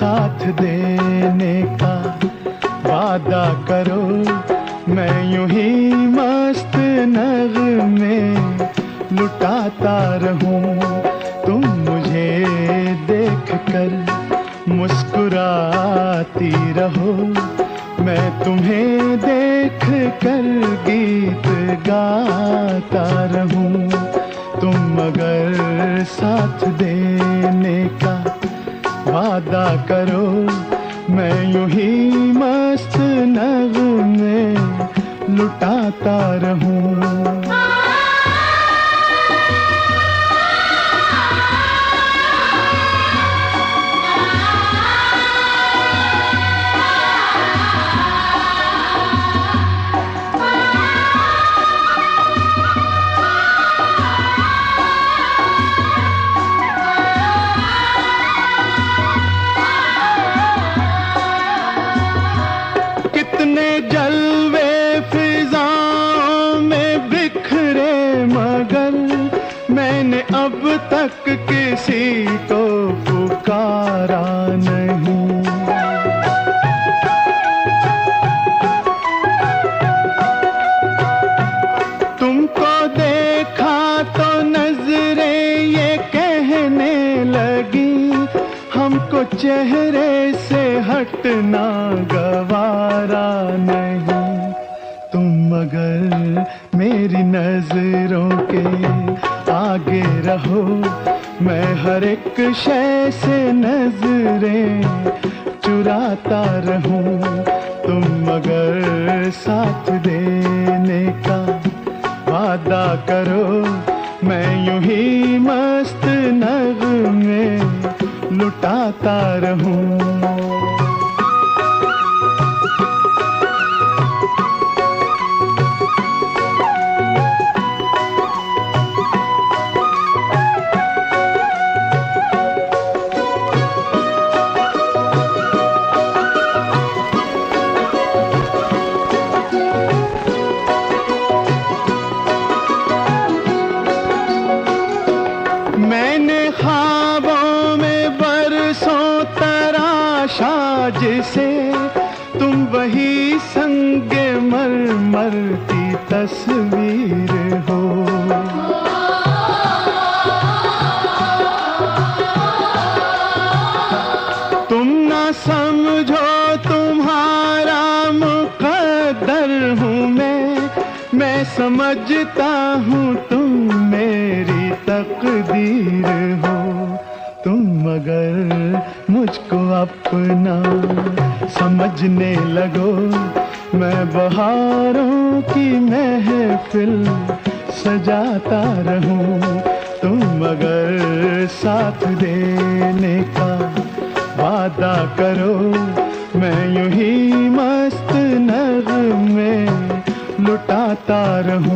साथ देने का वादा करो, मैं यूं ही मस्त नगमे लुटाता रहूं। तुम मुझे देख कर मुस्कुराती रहो, मैं तुम्हें देख कर गीत गाता रहूं। तुम अगर साथ देने का वादा करो, मैं यूं ही मस्त नगमे लुटाता रहूं। कितने जलवे फिजाओं में बिखरे, मगर मैंने अब तक किसी को पुकारा नहीं। तुमको देखा तो नजरें ये कहने लगी, हमको चेहरे से हटना गवारा नहीं। तुम मगर मेरी नजरों के आगे रहो, मैं हर एक शय से नजरें चुराता रहूं। तुम मगर साथ देने का वादा करो, मैं यूं ही मस्त नगमे लुटाता रहूं। मैंने ख्वाबों में बरसों तराशा जिसे, तुम वही संगे मरमर की तस्वीर हो। तुम ना समझो तुम्हारा मुकद्दर हूँ मैं समझता हूँ तुम मेरी तकदीर हो। तुम मगर मुझको अपना समझने लगो, मैं बहारों की महफिल सजाता रहूं। तुम मगर साथ देने का वादा करो, मैं यूं ही मस्त नगमे लुटाता रहूं।